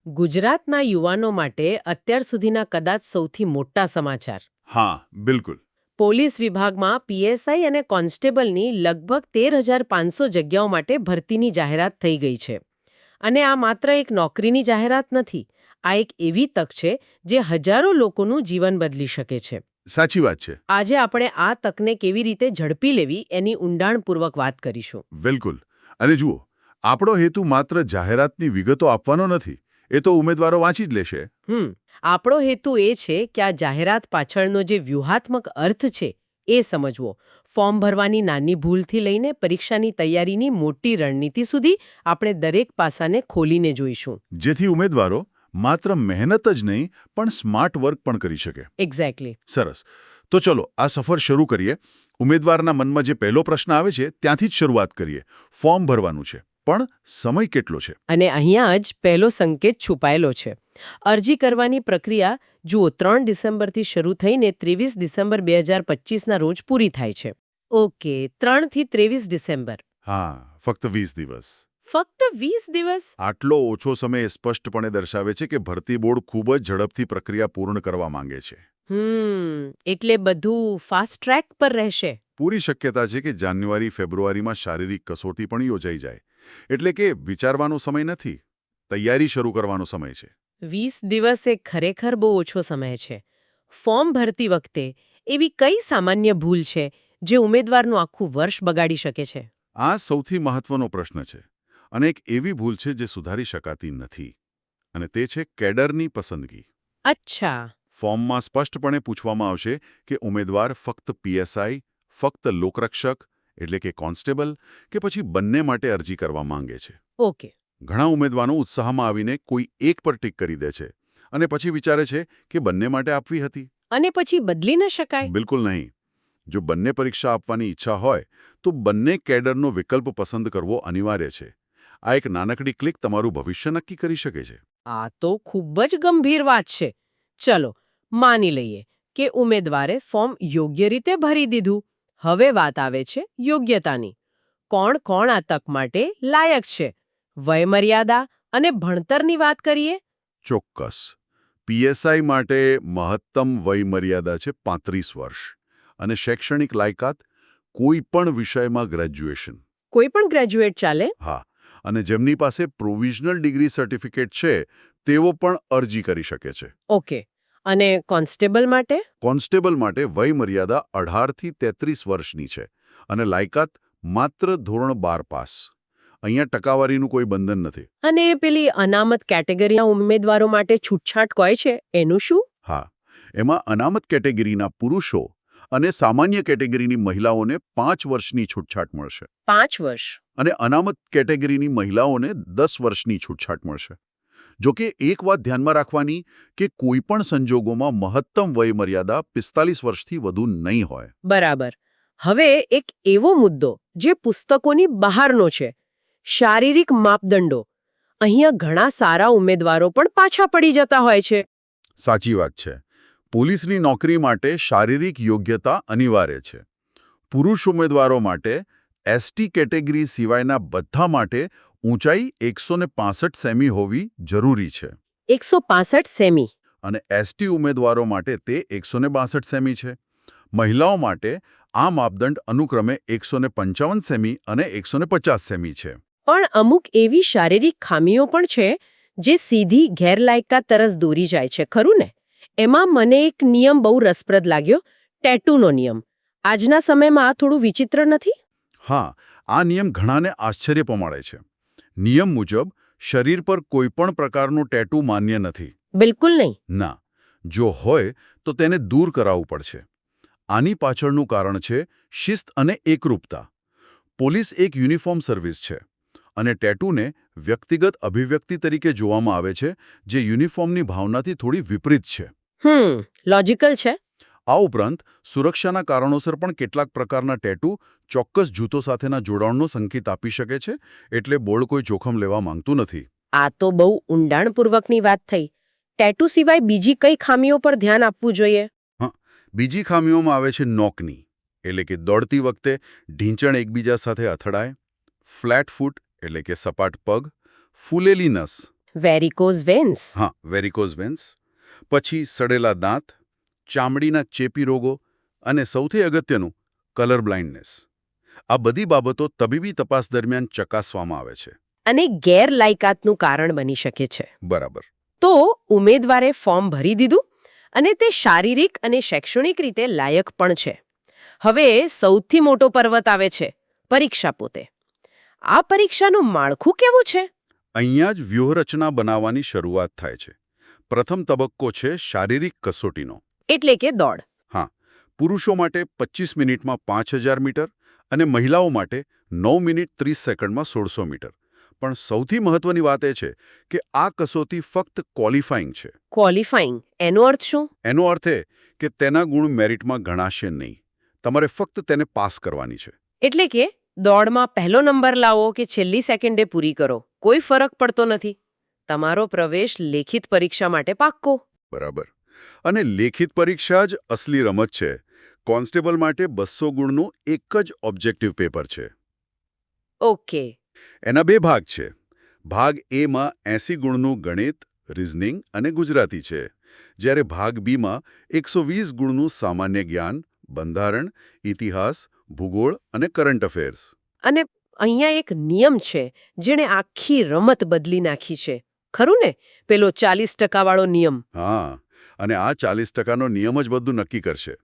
ગુજરાતના યુવાનો માટે અત્યાર સુધીના કદાચ સૌથી મોટા સમાચાર. હા, બિલકુલ. પોલીસ વિભાગમાં પીએસઆઈ અને કોન્સ્ટેબલની લગભગ 13,500 જગ્યાઓ માટે ભરતીની જાહેરાત થઈ ગઈ છે. અને આ માત્ર એક નોકરીની જાહેરાત નથી. આ એક એવી તક છે જે હજારો લોકોનું જીવન બદલી શકે છે. સાચી વાત છે. આજે આપણે આ તકને કેવી રીતે ઝડપી લેવી એની ઊંડાણપૂર્વક વાત કરીશું. બિલકુલ. અને જુઓ, આપણો હેતુ માત્ર જાહેરાતની વિગતો આપવાનો નથી. એ તો ઉમેદવારો વાંચી જ લેશે. આપણો હેતુ એ છે કે આ જાહેરાત પાછળનો જે વ્યૂહાત્મક અર્થ છે એ સમજવો. ફોર્મ ભરવાની નાની ભૂલથી લઈને પરીક્ષાની તૈયારીની મોટી રણનીતિ સુધી આપણે દરેક પાસાને ખોલીને જોઈશું. જેથી ઉમેદવારો માત્ર મહેનત જ નહીં પણ સ્માર્ટ વર્ક પણ કરી શકે. એક્ઝેક્ટલી. સરસ. તો ચલો આ સફર શરૂ કરીએ. ઉમેદવારના મનમાં જે પહેલો પ્રશ્ન આવે છે ત્યાંથી જ શરૂઆત કરીએ. ફોર્મ ભરવાનું છે, પણ સમય કેટલો છે? અને અહીંયા જ પહેલો સંકેત છુપાયેલો છે. અરજી કરવાની પ્રક્રિયા જુઓ 3 ડિસેમ્બરથી શરૂ થઈને 23 ડિસેમ્બર 2025ના રોજ પૂરી થાય છે. ઓકે, 3 થી 23 ડિસેમ્બર. હા, ફક્ત 20 દિવસ. ફક્ત 20 દિવસ? આટલો ઓછો સમય સ્પષ્ટપણે દર્શાવે છે કે ભરતી બોર્ડ ખૂબ જ ઝડપથી પ્રક્રિયા પૂર્ણ કરવા માંગે છે. એટલે બધું ફાસ્ટ ટ્રેક પર રહેશે. પૂરી શક્યતા છે કે જાન્યુઆરી-ફેબ્રુઆરીમાં શારીરિક કસોટી પણ યોજાઈ જાય. એટલે કે વિચારવાનો સમય નથી, તૈયારી શરૂ કરવાનો સમય છે. 20 દિવસ એ ખરેખર બહુ ઓછો સમય છે. ફોર્મ ભરતી વખતે એવી કઈ સામાન્ય ભૂલ છે જે ઉમેદવારનું આખું વર્ષ બગાડી શકે છે? આ સૌથી મહત્વનો પ્રશ્ન છે. અને એક એવી ભૂલ છે જે સુધારી શકાતી નથી. અને તે છે કેડરની પસંદગી. અચ્છા. ફોર્મમાં સ્પષ્ટપણે પૂછવામાં આવશે કે ઉમેદવાર ફક્ત પીએસઆઈ, ફક્ત લોકરક્ષક એટલે કે કોન્સ્ટેબલ કે પછી બંને માટે અરજી કરવા માંગે છે. ઓકે. ઘણા ઉમેદવારો ઉત્સાહમાં આવીને કોઈ એક પર ટીક કરી દે છે અને પછી વિચારે છે કે બંને માટે આપવી હતી. અને પછી બદલી ન શકાય? બિલકુલ નહીં. જો બંને પરીક્ષા આપવાની ઈચ્છા હોય તો બંને કેડરનો વિકલ્પ પસંદ કરવો અનિવાર્ય છે. આ એક નાનકડી ક્લિક તમારું ભવિષ્ય નક્કી કરી શકે છે. આ તો ખૂબ જ ગંભીર વાત છે. ચલો માની લઈએ કે ઉમેદવારે ફોર્મ યોગ્ય રીતે ભરી દીધું. હવે વાત આવે છે યોગ્યતાની. કોણ કોણ આ તક માટે લાયક છે? વયમર્યાદા અને ભણતરની વાત કરીએ. ચોક્કસ. પીએસઆઈ માટે મહત્તમ વયમર્યાદા છે 35 વર્ષ અને શૈક્ષણિક લાયકાત કોઈ પણ વિષયમાં ગ્રેજ્યુએશન. કોઈ પણ ગ્રેજ્યુએટ ચાલે? હા. અને જેમની પાસે પ્રોવિઝનલ ડિગ્રી સર્ટિફિકેટ છે તેઓ પણ અરજી કરી શકે છે. ઓકે. અને કોન્સ્ટેબલ માટે? કોન્સ્ટેબલ માટે વયમર્યાદા 18 થી 33 વર્ષની છે અને લાયકાત માત્ર ધોરણ 12 પાસ. અહીંયા ટકાવારીનું કોઈ બંધન નથી. અને પેલી અનામત કેટેગરીના ઉમેદવારો માટે છૂટછાટ કોઈ છે એનું શું? હા, એમાં અનામત કેટેગરીના પુરુષો અને સામાન્ય કેટેગરીની મહિલાઓને 5 વર્ષની છૂટછાટ મળશે. 5 વર્ષ? અને અનામત કેટેગરીની મહિલાઓને 10 વર્ષની છૂટછાટ મળશે. જોકે એક વાત ધ્યાનમાં રાખવાની કે કોઈ પણ સંજોગોમાં મહત્તમ વયમર્યાદા 45 વર્ષથી વધુ નહીં હોય. બરાબર. હવે એક એવો મુદ્દો જે પુસ્તકોની બહારનો છે, શારીરિક માપદંડો. અહીંયા ઘણા સારા ઉમેદવારો પણ પાછા પડી જતા હોય છે. સાચી વાત છે. પોલીસની નોકરી માટે શારીરિક યોગ્યતા અનિવાર્ય છે. પુરુષ ઉમેદવારો માટે એસટી કેટેગરી સિવાયના બધા માટે ઊંચાઈ 165 સેમી હોવી જરૂરી છે. 165 સેમી? અને એસટી ઉમેદવારો માટે તે 162 સેમી છે. મહિલાઓ માટે આ માપદંડ અનુક્રમે 155 સેમી અને 150 સેમી છે. પણ અમુક એવી શારીરિક ખામીઓ પણ છે જે સીધી ગેરલાયકાત તરફ દોરી જાય છે, ખરું ને? એમાં મને એક નિયમ બહુ રસપ્રદ લાગ્યો, ટેટૂનો નિયમ. આજના સમયમાં આ થોડું વિચિત્ર નથી? હા, આ નિયમ ઘણાને આશ્ચર્ય પમાડે છે. નિયમ મુજબ શરીર પર કોઈપણ પ્રકારનું ટેટુ માન્ય નથી. બિલકુલ નહીં? ના. જો હોય તો તેને દૂર કરાવવું પડશે. આની પાછળનું કારણ છે શિસ્ત અને એકરૂપતા. પોલીસ એક યુનિફોર્મ સર્વિસ છે અને ટેટૂને વ્યક્તિગત અભિવ્યક્તિ તરીકે જોવામાં આવે છે જે યુનિફોર્મની ભાવનાથી થોડી વિપરીત છે. લોજિકલ છે. આ ઉપરાંત સુરક્ષાના કારણોસર પણ કેટલાક પ્રકારના ટેટુ ચોક્કસ જૂથો સાથેના જોડાણનો સંકેત આપી શકે છે, એટલે બોર્ડ કોઈ જોખમ લેવા માંગતું નથી. આ તો બહુ ઊંડાણપૂર્વકની વાત થઈ. ટેટુ સિવાય બીજી કઈ ખામીઓ પર ધ્યાન આપવું જોઈએ? બીજી ખામીઓમાં આવે છે નોકની, એટલે કે દોડતી વખતે ઢીંચણ એકબીજા સાથે અથડાય, ફ્લેટ ફૂટ એટલે કે સપાટ પગ, ફૂલેલી નસ વેરિકોઝ વેન્સ. હા, વેરિકોઝ વેન્સ, પછી સડેલા દાંત, ચામડીના ચેપી રોગો અને સૌથી અગત્યનું કલર બ્લાઇન્ડનેસ. આ બધી બાબતો તબીબી તપાસ દરમિયાન ચકાસવામાં આવે છે. અને ગેરલાયકાતનું કારણ બની શકે છે. બરાબર. તો ઉમેદવારે ફોર્મ ભરી દીધું અને તે શારીરિક અને શૈક્ષણિક રીતે લાયક પણ છે. હવે સૌથી મોટો પર્વત આવે છે, પરીક્ષા પોતે. આ પરીક્ષાનું માળખું કેવું છે? અહીંયા જ વ્યૂહરચના બનાવવાની શરૂઆત થાય છે. પ્રથમ તબક્કો છે શારીરિક કસોટીનો. એટલે કે દોડ. હા, પુરુષો માટે 25 મિનિટમાં 5000 મીટર અને મહિલાઓ માટે 9 મિનિટ 30 સેકન્ડમાં 1600 મીટર. પણ સૌથી મહત્વની વાત એ છે કે આ કસોટી ફક્ત ક્વોલિફાઈંગ છે. ક્વોલિફાઈંગ એનો અર્થ શું? એનો અર્થ એ કે તેના ગુણ મેરિટમાં ગણાશે નહીં. તમારે ફક્ત તેને પાસ કરવાની છે. એટલે કે દોડમાં પહેલો નંબર લાવો કે છેલ્લી સેકન્ડે પૂરી કરો, કોઈ ફરક પડતો નથી. તમારો પ્રવેશ લેખિત પરીક્ષા માટે પાક્કો. બરાબર. અને લેખિત પરીક્ષા જ અસલી રમત છે. કોન્સ્ટેબલ માટે 200 ગુણનું એક જ ઓબ્જેક્ટિવ પેપર છે. ઓકે. એના બે ભાગ છે. ભાગ એમાં 80 ગુણનું ગણિત, રિઝનિંગ અને ગુજરાતી છે, જ્યારે ભાગ બીમાં 120 ગુણનું સામાન્ય જ્ઞાન, બંધારણ, ઇતિહાસ, ભૂગોળ અને કરંટ અફેર્સ. અને અહીંયા એક નિયમ છે જેણે આખી રમત બદલી નાખી છે. ખરું ને? પેલો 40% વાળો નિયમ. હા, અને આ 40%નો નિયમ જ બધું નક્કી કરશે.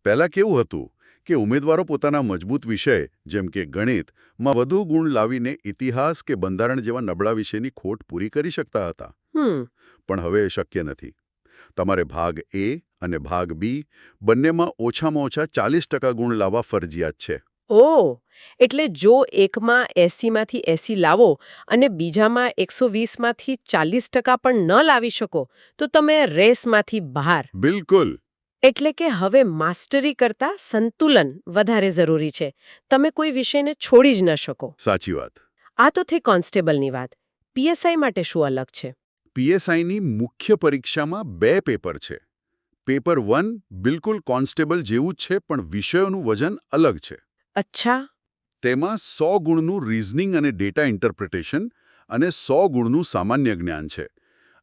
પહેલાં કેવું હતું કે ઉમેદવારો પોતાના મજબૂત વિષય જેમ કે ગણિતમાં વધુ ગુણ લાવીને ઇતિહાસ કે બંધારણ જેવા નબળા વિષયની ખોટ પૂરી કરી શકતા હતા. પણ હવે એ શક્ય નથી. તમારે ભાગ એ અને ભાગ બી બંનેમાં ઓછામાં ઓછા 40% ગુણ લાવવા ફરજિયાત છે. ઓહ, એટલે જો એકમાં 80માંથી 80 લાવો અને બીજામાં 120માંથી 40% પણ ન લાવી શકો તો તમે રેસમાંથી બહાર. બિલકુલ. એટલે કે હવે માસ્ટરી કરતા સંતુલન વધારે જરૂરી છે. તમે કોઈ વિષયને છોડી જ ન શકો. સાચી વાત. આ તો થઈ કોન્સ્ટેબલની વાત. પીએસઆઈ માટે શું અલગ છે? પીએસઆઈની મુખ્ય પરીક્ષામાં 2 પેપર છે. પેપર 1 બિલકુલ કોન્સ્ટેબલ જેવું જ છે, પણ વિષયોનું વજન અલગ છે. અચ્છા. તેમાં 100 ગુણનું રિઝનિંગ અને ડેટા ઇન્ટરપ્રિટેશન અને 100 ગુણનું સામાન્ય જ્ઞાન છે.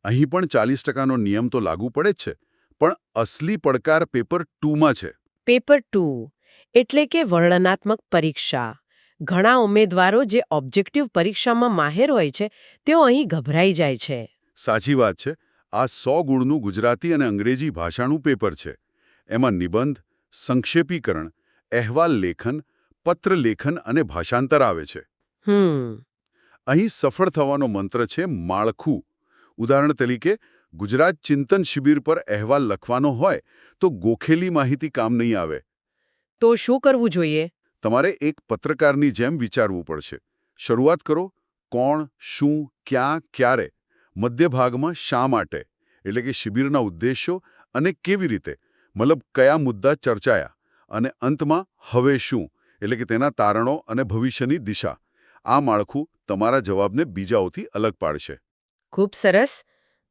અહીં પણ 40%નો નિયમ તો લાગુ પડે જ છે, પણ અસલી પડકાર પેપર 2માં છે. પેપર 2 એટલે કે વર્ણનાત્મક પરીક્ષા. ઘણા ઉમેદવારો જે ઓબ્જેક્ટિવ પરીક્ષામાં માહેર હોય છે તેઓ અહીં ગભરાઈ જાય છે. સાચી વાત છે. આ 100 ગુણનું ગુજરાતી અને અંગ્રેજી ભાષાનું પેપર છે. એમાં નિબંધ, સંક્ષેપીકરણ, અહેવાલ લેખન, પત્ર લેખન અને ભાષાંતર આવે છે. અહીં સફળ થવાનો મંત્ર છે માળખું. ઉદાહરણ તરીકે ગુજરાત ચિંતન શિબિર પર અહેવાલ લખવાનો હોય તો ગોખેલી માહિતી કામ નહીં આવે. તો શું કરવું જોઈએ? તમારે એક પત્રકારની જેમ વિચારવું પડશે. શરૂઆત કરો કોણ, શું, ક્યાં, ક્યારે. મધ્ય ભાગમાં શા માટે, એટલે કે શિબિરના ઉદ્દેશ્યો અને કેવી રીતે, મતલબ કયા મુદ્દા ચર્ચાયા. અને અંતમાં હવે શું, એટલે કે તેના તારણો અને ભવિષ્યની દિશા. આ માળખું તમારા જવાબને બીજાઓથી અલગ પાડશે. ખૂબ સરસ.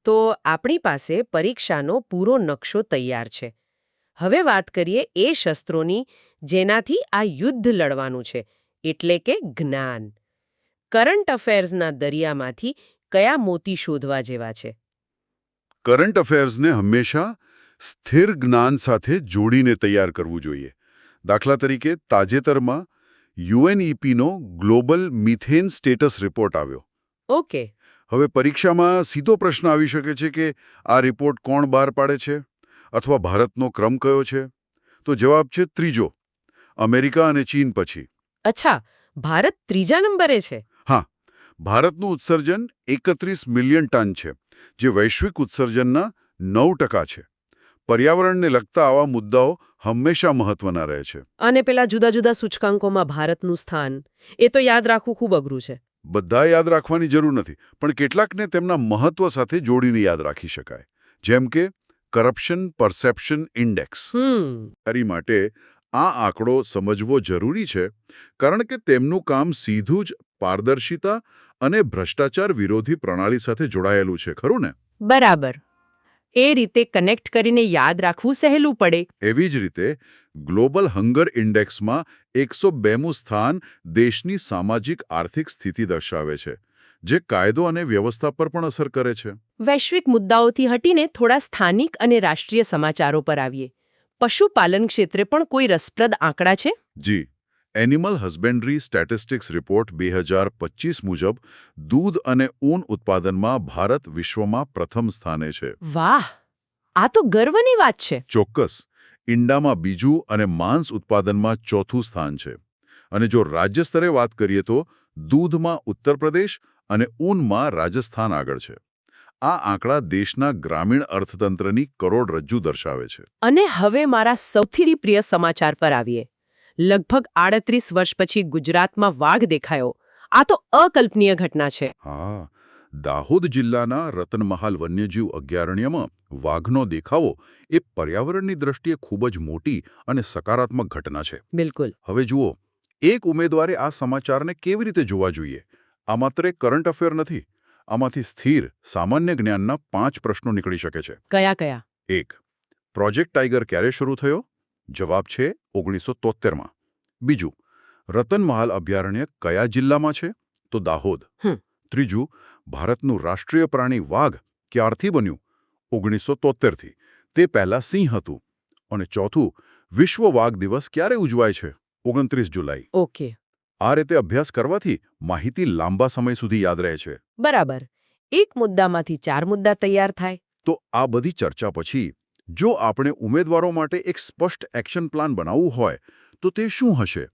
તો આપણી પાસે પરીક્ષાનો પૂરો નકશો તૈયાર છે. હવે વાત કરીએ એ શસ્ત્રોની જેનાથી આ યુદ્ધ લડવાનું છે, એટલે કે જ્ઞાન. કરંટ અફેર્સના દરિયામાંથી કયા મોતી શોધવા જેવા છે? કરંટ અફેર્સને હંમેશા સ્થિર જ્ઞાન સાથે જોડીને તૈયાર કરવું જોઈએ. દાખલા તરીકે તાજેતરમાં યુએનઈપીનો ગ્લોબલ મિથેન સ્ટેટસ રિપોર્ટ આવ્યો. ઓકે. હવે પરીક્ષામાં સીધો પ્રશ્ન આવી શકે છે કે આ રિપોર્ટ કોણ બહાર પાડે છે અથવા ભારતનો ક્રમ કયો છે? તો જવાબ છે ત્રીજો, અમેરિકા અને ચીન પછી. અચ્છા, ભારત ત્રીજા નંબરે છે. હા, ભારતનું ઉત્સર્જન 31 મિલિયન ટન છે, જે વૈશ્વિક ઉત્સર્જનના 9% છે. પર્યાવરણને લગતા આવા મુદ્દાઓ હંમેશા મહત્વના રહે છે. અને પેલા જુદા જુદા સૂચકાંકોમાં ભારતનું સ્થાન, એ તો યાદ રાખવું ખૂબ અઘરું છે. બધા યાદ રાખવાની જરૂર નથી, પણ કેટલાકને તેમના મહત્વ સાથે જોડીને યાદ રાખી શકાય. જેમ કે કરપ્શન પરસેપ્શન ઇન્ડેક્સ. તારી માટે આ આંકડો સમજવો જરૂરી છે, કારણ કે તેમનું કામ સીધું જ પારદર્શિતા અને ભ્રષ્ટાચાર વિરોધી પ્રણાલી સાથે જોડાયેલું છે, ખરું ને? બરાબર. એ રીતે કનેક્ટ કરીને યાદ રાખવું સહેલું પડે. એવી જ રીતે ગ્લોબલ હંગર ઇન્ડેક્સમાં 102મું સ્થાન દેશની સામાજિક આર્થિક સ્થિતિ દર્શાવે છે, જે કાયદો અને વ્યવસ્થા પર પણ અસર કરે છે. વૈશ્વિક મુદ્દાઓથી હટીને થોડા સ્થાનિક અને રાષ્ટ્રીય સમાચારો પર આવીએ. પશુપાલન ક્ષેત્રે પણ કોઈ રસપ્રદ આંકડા છે? જી, એનિમલ હસબેન્ડરી સ્ટેટિસ્ટિક્સ રિપોર્ટ 2025 મુજબ દૂધ અને ઊન ઉત્પાદનમાં ભારત વિશ્વમાં પ્રથમ સ્થાને છે. વાહ, આ તો ગર્વની વાત છે. ચોક્કસ. ઈંડામાં બીજું અને માંસ ઉત્પાદનમાં ચોથું સ્થાન છે. અને જો રાજ્ય સ્તરે વાત કરીએ તો દૂધમાં ઉત્તર પ્રદેશ અને ઊનમાં રાજસ્થાન આગળ છે. આ આંકડા દેશના ગ્રામીણ અર્થતંત્રની કરોડરજ્જુ દર્શાવે છે. અને હવે મારા સૌથી પ્રિય સમાચાર પર આવીએ. લગભગ 38 વર્ષ પછી ગુજરાતમાં વાઘ દેખાયો. આ તો અકલ્પનીય ઘટના છે. હા, દાહોદ જિલ્લાના રતનમહાલ વન્યજીવ અભયારણ્યમાં વાઘનો દેખાવો એ પર્યાવરણની દ્રષ્ટિએ ખૂબ જ મોટી અને સકારાત્મક ઘટના છે. બિલકુલ. હવે જુઓ, એક ઉમેદવારે આ સમાચારને કેવી રીતે જોવા જોઈએ. આ માત્ર એક કરંટ અફેર નથી. આમાંથી સ્થિર, સામાન્ય જ્ઞાનના 5 પ્રશ્નો નીકળી શકે છે. કયા કયા? 1. પ્રોજેક્ટ ટાઈગર ક્યારે શરૂ થયો? જવાબ છે 1973માં. બીજું, રતનમહાલ અભયારણ્ય કયા જિલ્લામાં છે? તો દાહોદ. ત્રીજું, ભારતનું રાષ્ટ્રીય પ્રાણી વાઘ ક્યારથી બન્યું? 1973થી. તે પહેલા સિંહ હતું. અને ચોથું, વિશ્વ વાઘ દિવસ ક્યારે ઉજવાય છે? 29 જુલાઈ. ઓકે. આ રીતે અભ્યાસ કરવાથી માહિતી લાંબા સમય સુધી યાદ રહે છે. બરાબર. એક મુદ્દામાંથી 4 મુદ્દા તૈયાર થાય. તો આ બધી ચર્ચા પછી જો આપણે ઉમેદવારો માટે એક સ્પષ્ટ એક્શન પ્લાન બનાવવું હોય તો તે શું હશે?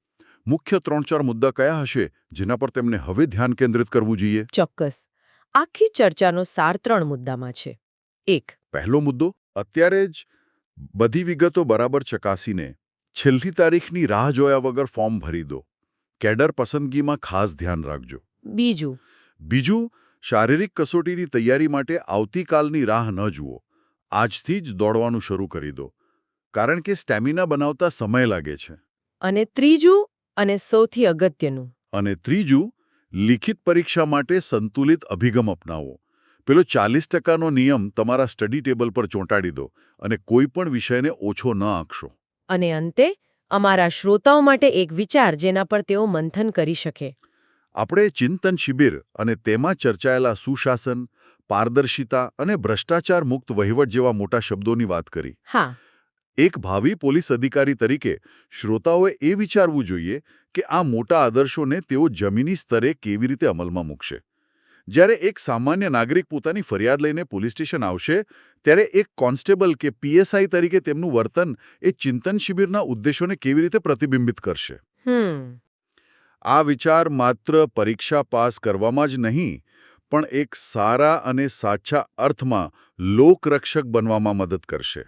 મુખ્ય 3-4 મુદ્દા કયા હશે જેના પર તેમને હવે ધ્યાન કેન્દ્રિત કરવું જોઈએ? ચોક્કસ. આખી ચર્ચાનો સાર 3 મુદ્દામાં છે. 1. પહેલો મુદ્દો, અત્યારે જ બધી વિગતો બરાબર ચકાસીને છેલ્લી તારીખની રાહ જોયા વગર ફોર્મ ભરી દો. કેડર પસંદગીમાં ખાસ ધ્યાન રાખજો. બીજું, શારીરિક કસોટીની તૈયારી માટે આવતીકાલની રાહ ન જુઓ. આજથી જ દોડવાનું શરૂ કરી દો. કારણ કે સ્ટેમિના બનાવતા સમય લાગે છે. અને ત્રીજું અને સૌથી અગત્યનું, લિખિત પરીક્ષા માટે સંતુલિત અભિગમ અપનાવો. પેલો 40%નો નિયમ તમારા સ્ટડી ટેબલ પર ચોંટાડી દો અને કોઈ પણ વિષયને ઓછો ન આંકશો. અને અંતે અમારા શ્રોતાઓ માટે એક વિચાર જેના પર તેઓ મંથન કરી શકે. આપણે ચિંતન શિબિર અને તેમાં ચર્ચાયેલા સુશાસન, પારદર્શિતા અને ભ્રષ્ટાચાર મુક્ત વહીવટ જેવા મોટા શબ્દોની વાત કરી. હા. એક ભાવિ પોલીસ અધિકારી તરીકે શ્રોતાઓએ એ વિચારવું જોઈએ કે આ મોટા આદર્શોને તેઓ જમીની સ્તરે કેવી રીતે અમલમાં મૂકશે. જ્યારે એક સામાન્ય નાગરિક પોતાની ફરિયાદ લઈને પોલીસ સ્ટેશન આવશે ત્યારે એક કોન્સ્ટેબલ કે પીએસઆઈ તરીકે તેમનું વર્તન એ ચિંતન શિબિરના ઉદ્દેશોને કેવી રીતે પ્રતિબિંબિત કરશે? આ વિચાર માત્ર પરીક્ષા પાસ કરવામાં જ નહીં પણ એક સારા અને સાચા અર્થમાં લોકરક્ષક બનવામાં મદદ કરશે.